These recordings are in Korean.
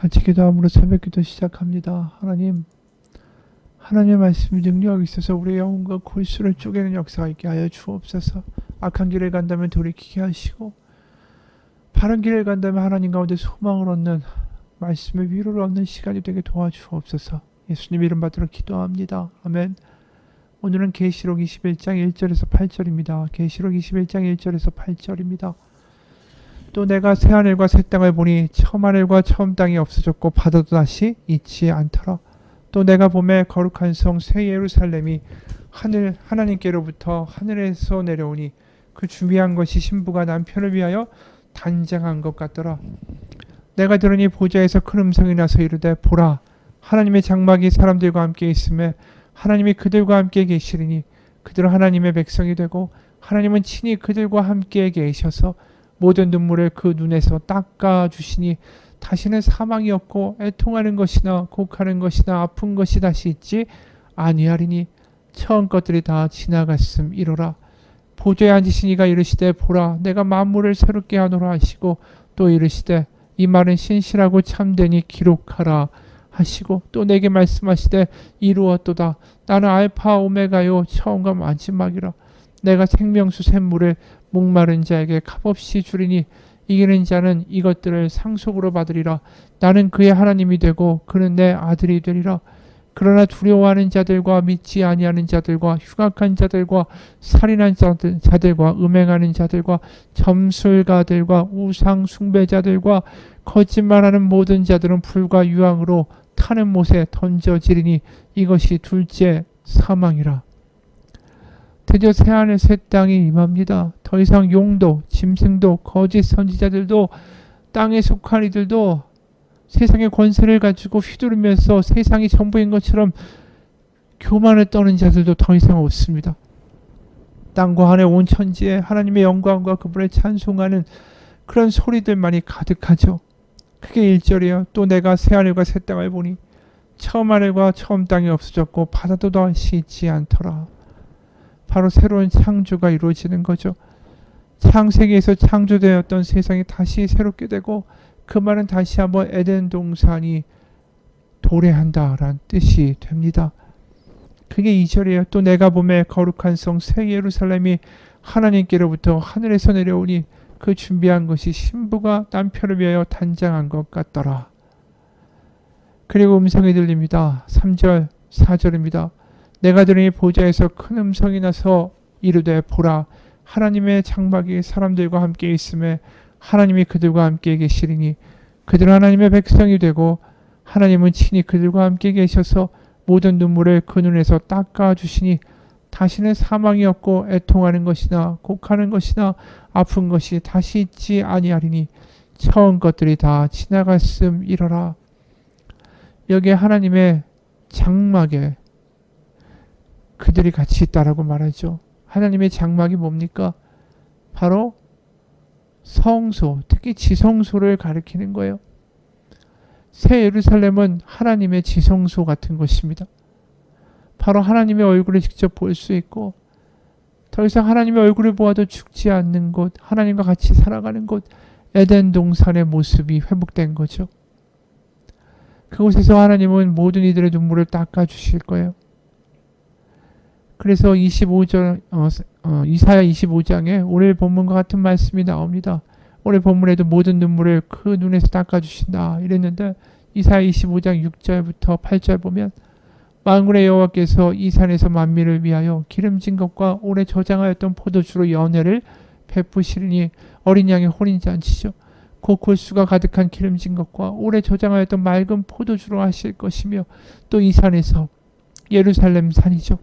같이 기도함으로 새벽 기도 시작합니다. 하나님의 말씀이 능력이 있어서 우리의 영혼과 골수를 쪼개는 역사가 있게 하여 주옵소서. 악한 길을 간다면 돌이키게 하시고 바른 길을 간다면 하나님 가운데 소망을 얻는 말씀의 위로를 얻는 시간이 되게 도와주옵소서. 예수님 이름 받들어 기도합니다. 아멘. 오늘은 계시록 21장 1절에서 8절입니다. 계시록 21장 1절에서 8절입니다. 또 내가 새하늘과 새 땅을 보니 처음 하늘과 처음 땅이 없어졌고 바다도 다시 있지 않더라. 또 내가 보매 거룩한 성 새 예루살렘이 하나님께로부터 하늘에서 내려오니 그 준비한 것이 신부가 남편을 위하여 단장한 것 같더라. 내가 들으니 보좌에서 큰 음성이 나서 이르되 보라 하나님의 장막이 사람들과 함께 있음에 하나님이 그들과 함께 계시리니 그들은 하나님의 백성이 되고 하나님은 친히 그들과 함께 계셔서 모든 눈물을 그 눈에서 닦아 주시니 다시는 사망이 없고 애통하는 것이나 곡하는 것이나 아픈 것이 다시 있지 아니하리니 처음 것들이 다 지나갔음이로라. 보좌에 앉으신 이가 이르시되 보라 내가 만물을 새롭게 하노라 하시고 또 이르시되 이 말은 신실하고 참되니 기록하라 하시고 또 내게 말씀하시되 이루었도다. 나는 알파 오메가요 처음과 마지막이라. 내가 생명수 샘물을 목마른 자에게 값없이 주리니 이기는 자는 이것들을 상속으로 받으리라. 나는 그의 하나님이 되고 그는 내 아들이 되리라. 그러나 두려워하는 자들과 믿지 아니하는 자들과 흉악한 자들과 살인한 자들과 음행하는 자들과 점술가들과 우상 숭배자들과 거짓말하는 모든 자들은 불과 유황으로 타는 못에 던져지리니 이것이 둘째 사망이라. 드디어 새하늘 새 땅이 임합니다. 더 이상 용도, 짐승도, 거짓 선지자들도, 땅에 속한 이들도 세상의 권세를 가지고 휘두르면서 세상이 전부인 것처럼 교만을 떠는 자들도 더 이상 없습니다. 땅과 하늘 온 천지에 하나님의 영광과 그분을 찬송하는 그런 소리들만이 가득하죠. 그게 1절이에요. 또 내가 새하늘과 새 땅을 보니 처음 하늘과 처음 땅이 없어졌고 바다도 다시 있지 않더라. 바로 새로운 창조가 이루어지는 거죠. 창세기에서 창조되었던 세상이 다시 새롭게 되고 그 말은 다시 한번 에덴 동산이 도래한다라는 뜻이 됩니다. 그게 2절이에요. 또 내가 보매 거룩한 성 새 예루살렘이 하나님께로부터 하늘에서 내려오니 그 준비한 것이 신부가 남편을 위하여 단장한 것 같더라. 그리고 음성이 들립니다. 3절 4절입니다. 내가 들으니 보좌에서 큰 음성이 나서 이르되 보라 하나님의 장막이 사람들과 함께 있음에 하나님이 그들과 함께 계시리니 그들은 하나님의 백성이 되고 하나님은 친히 그들과 함께 계셔서 모든 눈물을 그 눈에서 닦아 주시니 다시는 사망이 없고 애통하는 것이나 곡하는 것이나 아픈 것이 다시 있지 아니하리니 처음 것들이 다 지나갔음이로라. 여기에 하나님의 장막에 그들이 같이 있다라고 말하죠. 하나님의 장막이 뭡니까? 바로 성소, 특히 지성소를 가리키는 거예요. 새 예루살렘은 하나님의 지성소 같은 것입니다. 바로 하나님의 얼굴을 직접 볼 수 있고 더 이상 하나님의 얼굴을 보아도 죽지 않는 곳, 하나님과 같이 살아가는 곳, 에덴 동산의 모습이 회복된 거죠. 그곳에서 하나님은 모든 이들의 눈물을 닦아주실 거예요. 그래서 25절, 이사야 25장에 오늘 본문과 같은 말씀이 나옵니다. 오늘 본문에도 모든 눈물을 그 눈에서 닦아주신다 이랬는데 이사야 25장 6절부터 8절 보면 만군의 여호와께서 이 산에서 만민을 위하여 기름진 것과 오래 저장하였던 포도주로 연회를 베푸시리니 어린 양의 혼인잔치죠. 곧 골수가 가득한 기름진 것과 오래 저장하였던 맑은 포도주로 하실 것이며 또 이 산에서 예루살렘 산이죠.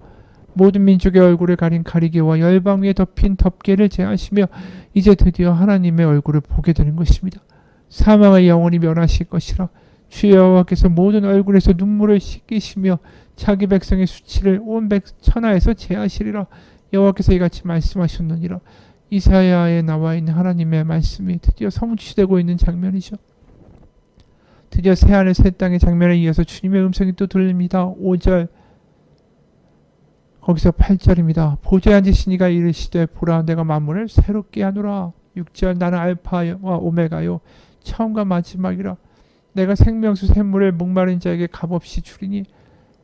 모든 민족의 얼굴을 가린 가리개와 열방 위에 덮인 덮개를 제하시며 이제 드디어 하나님의 얼굴을 보게 되는 것입니다. 사망의 영원히 멸하실 것이라. 주 여호와께서 모든 얼굴에서 눈물을 씻기시며 자기 백성의 수치를 온 천하에서 제하시리라. 여호와께서 이같이 말씀하셨느니라. 이사야에 나와 있는 하나님의 말씀이 드디어 성취되고 있는 장면이죠. 드디어 새하늘 새 땅의 장면에 이어서 주님의 음성이 또 들립니다. 5절 거기서 8절입니다. 보좌에 앉으신 이가 이르시되 보라 내가 만물을 새롭게 하노라. 6절 나는 알파와 오메가요 처음과 마지막이라. 내가 생명수 샘물을 목마른 자에게 값없이 주리니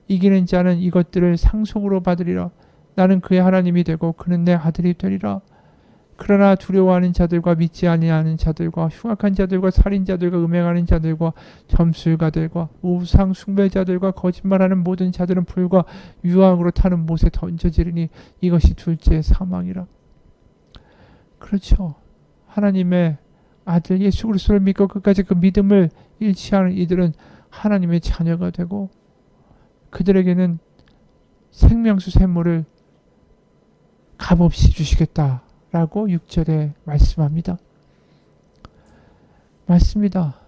이기는 자는 이것들을 상속으로 받으리라. 나는 그의 하나님이 되고 그는 내 아들이 되리라. 그러나 두려워하는 자들과 믿지 아니하는 자들과 흉악한 자들과 살인자들과 음행하는 자들과 점술가들과 우상 숭배자들과 거짓말하는 모든 자들은 불과 유황으로 타는 못에 던져지리니 이것이 둘째 사망이라. 그렇죠. 하나님의 아들 예수 그리스도를 믿고 끝까지 그 믿음을 잃지 않은 이들은 하나님의 자녀가 되고 그들에게는 생명수 샘물을 값없이 주시겠다라고 6절에 말씀합니다. 맞습니다.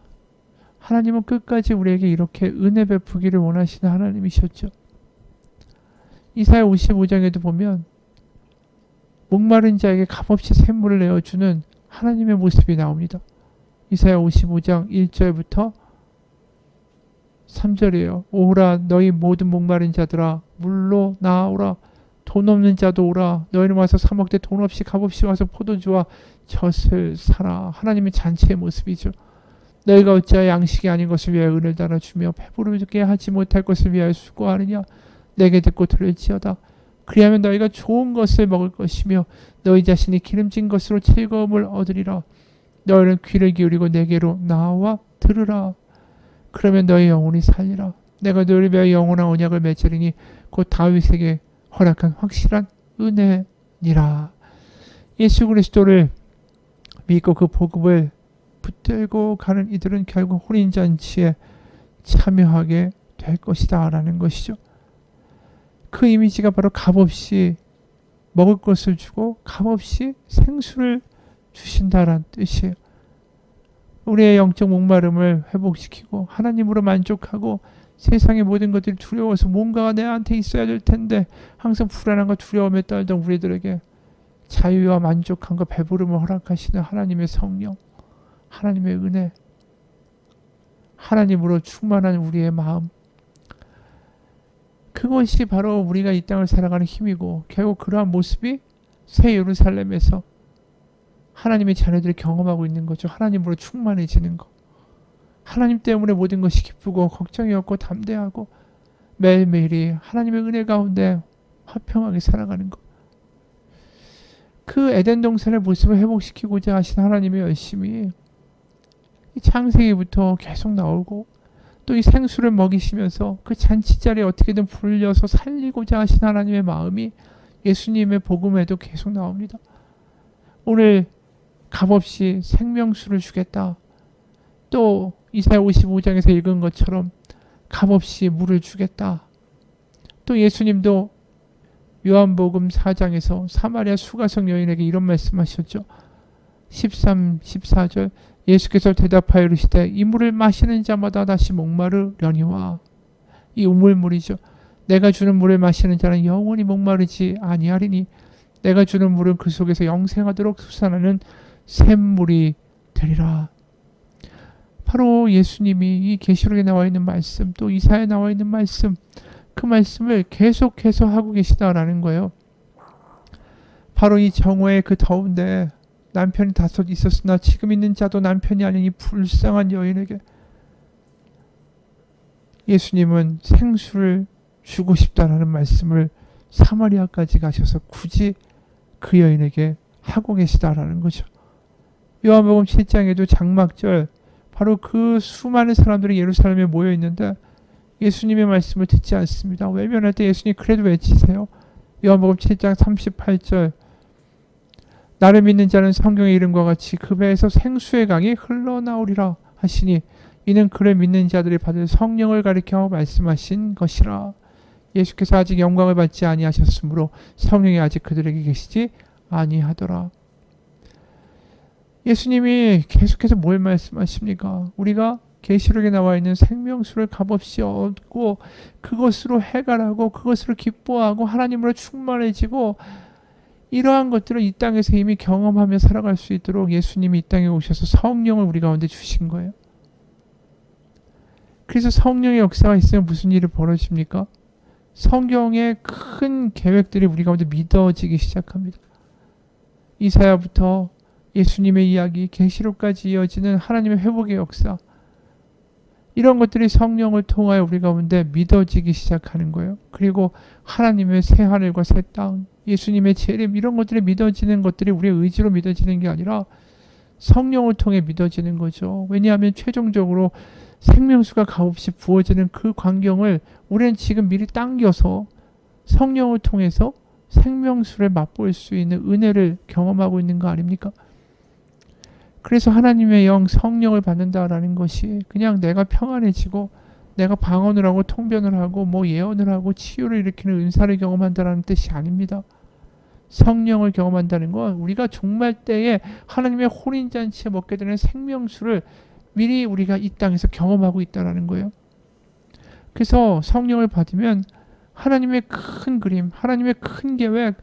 하나님은 끝까지 우리에게 이렇게 은혜 베푸기를 원하시는 하나님이셨죠. 이사야 55장에도 보면 목마른 자에게 값없이 샘물을 내어주는 하나님의 모습이 나옵니다. 이사야 55장 1절부터 3절이에요. 오라 너희 모든 목마른 자들아 물로 나오라. 돈 없는 자도 오라. 너희는 와서 사 먹되 돈 없이 값없이 와서 포도주와 젖을 사라. 하나님의 잔치의 모습이죠. 너희가 어찌하여 양식이 아닌 것을 위하여 은을 달아주며 배부르게 하지 못할 것을 위하여 수고하느냐. 내게 듣고 들을지어다. 그리하면 너희가 좋은 것을 먹을 것이며 너희 자신이 기름진 것으로 즐거움을 얻으리라. 너희는 귀를 기울이고 내게로 나와 들으라. 그러면 너희 영혼이 살리라. 내가 너희를 위하여 영원한 언약을 맺으리니 곧 다윗에게 허락한 확실한 은혜니라. 예수 그리스도를 믿고 그 복음을 붙들고 가는 이들은 결국 혼인잔치에 참여하게 될 것이다 라는 것이죠. 그 이미지가 바로 값없이 먹을 것을 주고 값없이 생수를 주신다라는 뜻이에요. 우리의 영적 목마름을 회복시키고 하나님으로 만족하고 세상의 모든 것들이 두려워서 뭔가가 내한테 있어야 될 텐데 항상 불안함과 두려움에 떨던 우리들에게 자유와 만족함과 배부름을 허락하시는 하나님의 성령, 하나님의 은혜, 하나님으로 충만한 우리의 마음, 그것이 바로 우리가 이 땅을 살아가는 힘이고 결국 그러한 모습이 새 예루살렘에서 하나님의 자녀들이 경험하고 있는 거죠. 하나님으로 충만해지는 것. 하나님 때문에 모든 것이 기쁘고 걱정이 없고 담대하고 매일매일이 하나님의 은혜 가운데 화평하게 살아가는 것. 그 에덴 동산의 모습을 회복시키고자 하신 하나님의 열심이 이 창세기부터 계속 나오고 또 이 생수를 먹이시면서 그 잔치 자리에 어떻게든 불려서 살리고자 하신 하나님의 마음이 예수님의 복음에도 계속 나옵니다. 오늘 값없이 생명수를 주겠다. 또 이사야 55장에서 읽은 것처럼 값없이 물을 주겠다. 또 예수님도 요한복음 4장에서 사마리아 수가성 여인에게 이런 말씀하셨죠. 13, 14절 예수께서 대답하여 이르시되 이 물을 마시는 자마다 다시 목마르려니와. 이 우물물이죠. 내가 주는 물을 마시는 자는 영원히 목마르지 아니하리니 내가 주는 물은 그 속에서 영생하도록 솟아나는 샘물이 되리라. 바로 예수님이 이 계시록에 나와 있는 말씀 또 이사야에 나와 있는 말씀 그 말씀을 계속해서 하고 계시다라는 거예요. 바로 이 정오의 그 더운데 남편이 다섯 있었으나 지금 있는 자도 남편이 아닌 이 불쌍한 여인에게 예수님은 생수를 주고 싶다라는 말씀을 사마리아까지 가셔서 굳이 그 여인에게 하고 계시다라는 거죠. 요한복음 7장에도 장막절 바로 그 수많은 사람들이 예루살렘에 모여 있는데 예수님의 말씀을 듣지 않습니다. 외면할 때 예수님 그래도 외치세요. 요한복음 7장 38절 나를 믿는 자는 성경의 이름과 같이 그 배에서 생수의 강이 흘러나오리라 하시니 이는 그를 믿는 자들이 받을 성령을 가리켜 말씀하신 것이라. 예수께서 아직 영광을 받지 아니하셨으므로 성령이 아직 그들에게 계시지 아니하더라. 예수님이 계속해서 뭘 말씀하십니까? 우리가 계시록에 나와 있는 생명수를 값없이 얻고 그것으로 해결하고 그것으로 기뻐하고 하나님으로 충만해지고 이러한 것들을 이 땅에서 이미 경험하며 살아갈 수 있도록 예수님이 이 땅에 오셔서 성령을 우리 가운데 주신 거예요. 그래서 성령의 역사가 있으면 무슨 일이 벌어집니까? 성경의 큰 계획들이 우리 가운데 믿어지기 시작합니다. 이사야부터 예수님의 이야기, 계시록까지 이어지는 하나님의 회복의 역사. 이런 것들이 성령을 통하여 우리 가운데 믿어지기 시작하는 거예요. 그리고 하나님의 새 하늘과 새 땅, 예수님의 재림, 이런 것들이 믿어지는 것들이 우리의 의지로 믿어지는 게 아니라 성령을 통해 믿어지는 거죠. 왜냐하면 최종적으로 생명수가 값없이 부어지는 그 광경을 우리는 지금 미리 당겨서 성령을 통해서 생명수를 맛볼 수 있는 은혜를 경험하고 있는 거 아닙니까? 그래서 하나님의 영 성령을 받는다라는 것이 그냥 내가 평안해지고 내가 방언을 하고 통변을 하고 뭐 예언을 하고 치유를 일으키는 은사를 경험한다라는 뜻이 아닙니다. 성령을 경험한다는 건 우리가 종말 때에 하나님의 혼인잔치에 먹게 되는 생명수를 미리 우리가 이 땅에서 경험하고 있다는 거예요. 그래서 성령을 받으면 하나님의 큰 그림, 하나님의 큰 계획,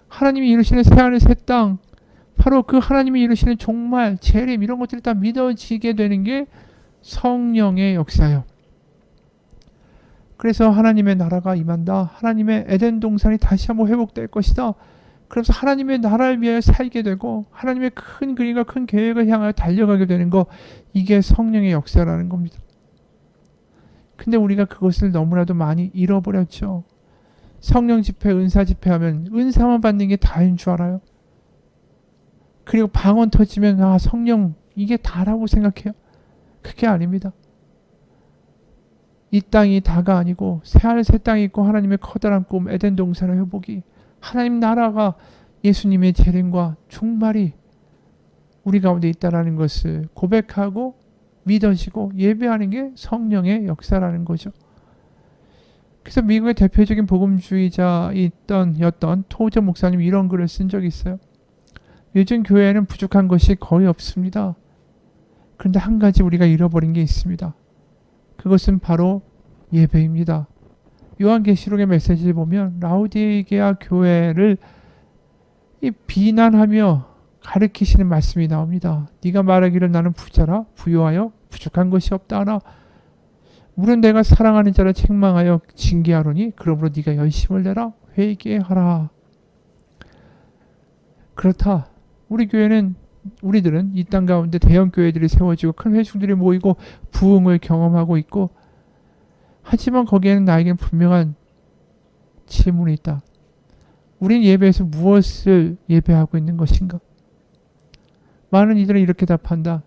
하나님이 이루시는 새하늘 새 땅, 바로 그 하나님이 이루시는 종말, 재림 이런 것들이 다 믿어지게 되는 게 성령의 역사예요. 그래서 하나님의 나라가 임한다. 하나님의 에덴 동산이 다시 한번 회복될 것이다. 그래서 하나님의 나라를 위하여 살게 되고 하나님의 큰 그림과 큰 계획을 향하여 달려가게 되는 거, 이게 성령의 역사라는 겁니다. 근데 우리가 그것을 너무나도 많이 잃어버렸죠. 성령 집회, 은사 집회하면 은사만 받는 게 다인 줄 알아요. 그리고 방언 터지면 성령 이게 다라고 생각해요. 그게 아닙니다. 이 땅이 다가 아니고 새하늘 새 땅이 있고 하나님의 커다란 꿈 에덴 동산의 회복이, 하나님 나라가 예수님의 재림과 종말이 우리 가운데 있다라는 것을 고백하고 믿어지고 예배하는 게 성령의 역사라는 거죠. 그래서 미국의 대표적인 복음주의자였던 토저 목사님이 이런 글을 쓴 적이 있어요. 요즘 교회에는 부족한 것이 거의 없습니다. 그런데 한 가지 우리가 잃어버린 게 있습니다. 그것은 바로 예배입니다. 요한계시록의 메시지를 보면 라우디게아 교회를 비난하며 가르치시는 말씀이 나옵니다. 네가 말하기를 나는 부자라 부유하여 부족한 것이 없다 하나 물은 내가 사랑하는 자를 책망하여 징계하노니 그러므로 네가 열심을 내라 회개하라. 그렇다. 우리들은 이 땅 가운데 대형 교회들이 세워지고 큰 회중들이 모이고 부흥을 경험하고 있고, 하지만 거기에는 나에게는 분명한 질문이 있다. 우린 예배에서 무엇을 예배하고 있는 것인가? 많은 이들은 이렇게 답한다.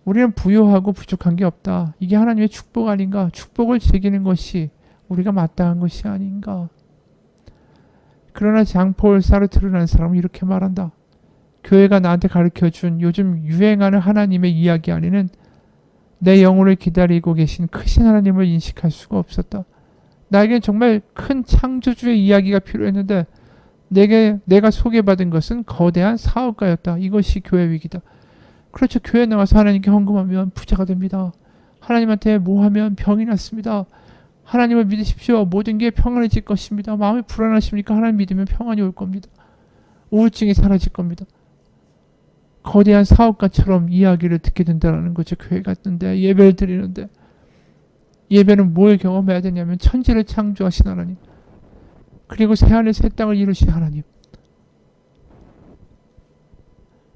우리는 부유하고 부족한 게 없다. 이게 하나님의 축복 아닌가? 축복을 즐기는 것이 우리가 마땅한 것이 아닌가? 그러나 장폴 사르트르라는 사람은 이렇게 말한다. 교회가 나한테 가르쳐준 요즘 유행하는 하나님의 이야기 안에는 내 영혼을 기다리고 계신 크신 하나님을 인식할 수가 없었다. 나에겐 정말 큰 창조주의 이야기가 필요했는데 내가 소개받은 것은 거대한 사업가였다. 이것이 교회 위기다. 그렇죠. 교회 나와서 하나님께 헌금하면 부자가 됩니다. 하나님한테 뭐하면 병이 났습니다. 하나님을 믿으십시오. 모든 게 평안해질 것입니다. 마음이 불안하십니까? 하나님 믿으면 평안이 올 겁니다. 우울증이 사라질 겁니다. 거대한 사업가처럼 이야기를 듣게 된다는 거죠. 교회 갔는데 예배를 드리는데, 예배는 뭘 경험해야 되냐면 천지를 창조하신 하나님, 그리고 새하늘 새 땅을 이루신 하나님,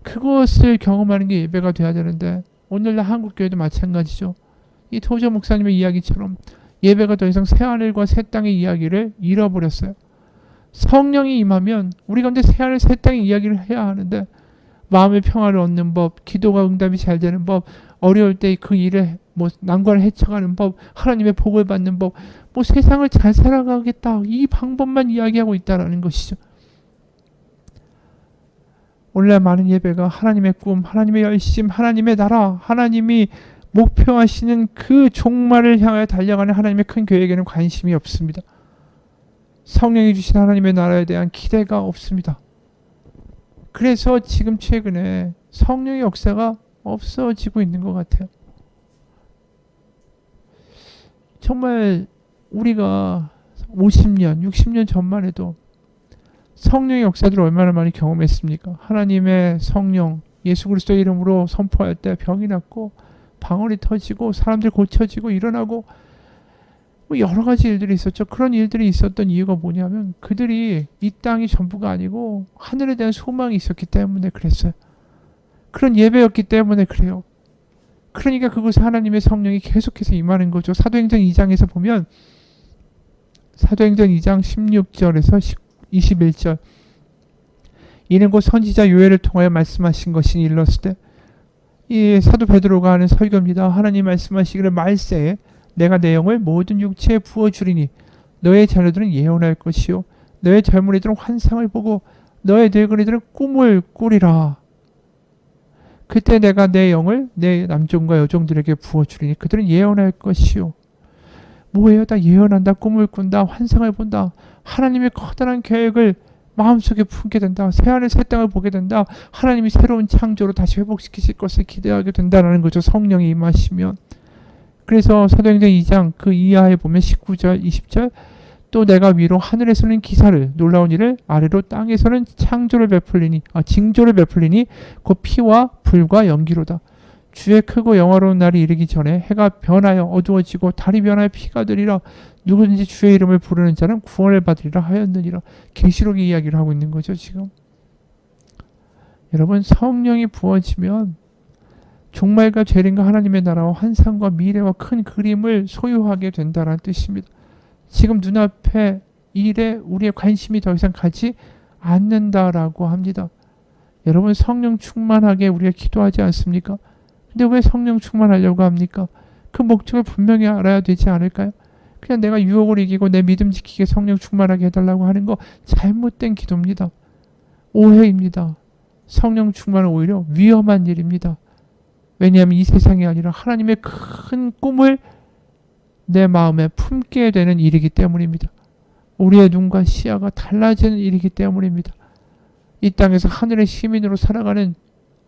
그것을 경험하는 게 예배가 돼야 되는데 오늘날 한국교회도 마찬가지죠. 이 토저 목사님의 이야기처럼 예배가 더 이상 새하늘과 새 땅의 이야기를 잃어버렸어요. 성령이 임하면 우리 가운데 새하늘 새 땅의 이야기를 해야 하는데, 마음의 평화를 얻는 법, 기도가 응답이 잘 되는 법, 어려울 때 그 일에 난관을 헤쳐가는 법, 하나님의 복을 받는 법, 세상을 잘 살아가겠다, 이 방법만 이야기하고 있다라는 것이죠. 오늘날 많은 예배가 하나님의 꿈, 하나님의 열심, 하나님의 나라, 하나님이 목표하시는 그 종말을 향하여 달려가는 하나님의 큰 계획에는 관심이 없습니다. 성령이 주신 하나님의 나라에 대한 기대가 없습니다. 그래서 지금 최근에 성령의 역사가 없어지고 있는 것 같아요. 정말 우리가 50년, 60년 전만 해도 성령의 역사들을 얼마나 많이 경험했습니까? 하나님의 성령, 예수 그리스도의 이름으로 선포할 때 병이 낫고 방언이 터지고 사람들 고쳐지고 일어나고 여러 가지 일들이 있었죠. 그런 일들이 있었던 이유가 뭐냐면 그들이 이 땅이 전부가 아니고 하늘에 대한 소망이 있었기 때문에 그랬어요. 그런 예배였기 때문에 그래요. 그러니까 그곳에 하나님의 성령이 계속해서 임하는 거죠. 사도행전 2장에서 보면 사도행전 2장 16절에서 21절 이는 곧 선지자 요엘을 통하여 말씀하신 것이니 일렀을 때 이 사도 베드로가 하는 설교입니다. 하나님 말씀하시기를 말세에 내가 내 영을 모든 육체에 부어주리니 너의 자녀들은 예언할 것이요 너의 젊은이들은 환상을 보고 너의 늙은이들은 꿈을 꾸리라. 그때 내가 내 영을 내 남종과 여종들에게 부어주리니 그들은 예언할 것이요. 뭐예요? 다 예언한다, 꿈을 꾼다, 환상을 본다. 하나님의 커다란 계획을 마음속에 품게 된다. 새하늘 새 땅을 보게 된다. 하나님이 새로운 창조로 다시 회복시키실 것을 기대하게 된다는 거죠. 성령이 임하시면. 그래서 사도행전 2장 그 이하에 보면 19절, 20절 또 내가 위로 하늘에서는 기사를 놀라운 일을 아래로 땅에서는 징조를 베풀리니 곧 피와 불과 연기로다. 주의 크고 영화로운 날이 이르기 전에 해가 변하여 어두워지고 달이 변하여 피가 되리라. 누구든지 주의 이름을 부르는 자는 구원을 받으리라 하였느니라. 계시록의 이야기를 하고 있는 거죠. 지금 여러분 성령이 부어지면 종말과 재림과 하나님의 나라와 환상과 미래와 큰 그림을 소유하게 된다는 뜻입니다. 지금 눈앞에 일에 우리의 관심이 더 이상 가지 않는다라고 합니다. 여러분 성령 충만하게 우리가 기도하지 않습니까? 근데 왜 성령 충만하려고 합니까? 그 목적을 분명히 알아야 되지 않을까요? 그냥 내가 유혹을 이기고 내 믿음 지키게 성령 충만하게 해달라고 하는 거 잘못된 기도입니다. 오해입니다. 성령 충만은 오히려 위험한 일입니다. 왜냐하면 이 세상이 아니라 하나님의 큰 꿈을 내 마음에 품게 되는 일이기 때문입니다. 우리의 눈과 시야가 달라지는 일이기 때문입니다. 이 땅에서 하늘의 시민으로 살아가는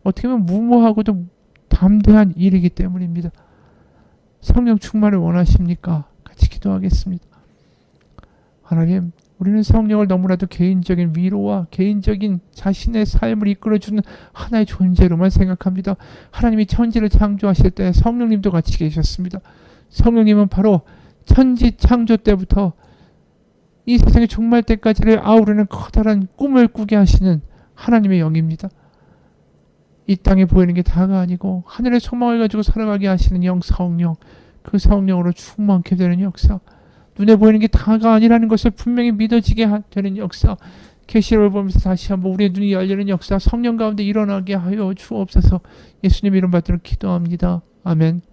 어떻게 보면 무모하고도 담대한 일이기 때문입니다. 성령 충만을 원하십니까? 같이 기도하겠습니다. 하나님, 우리는 성령을 너무나도 개인적인 위로와 개인적인 자신의 삶을 이끌어주는 하나의 존재로만 생각합니다. 하나님이 천지를 창조하실 때 성령님도 같이 계셨습니다. 성령님은 바로 천지 창조 때부터 이 세상의 종말 때까지를 아우르는 커다란 꿈을 꾸게 하시는 하나님의 영입니다. 이 땅에 보이는 게 다가 아니고 하늘의 소망을 가지고 살아가게 하시는 영 성령, 그 성령으로 충만케 되는 역사, 눈에 보이는 게 다가 아니라는 것을 분명히 믿어지게 되는 역사, 계시록을 보면서 다시 한번 우리의 눈이 열리는 역사, 성령 가운데 일어나게 하여 주옵소서. 예수님 이름 받들어 기도합니다. 아멘.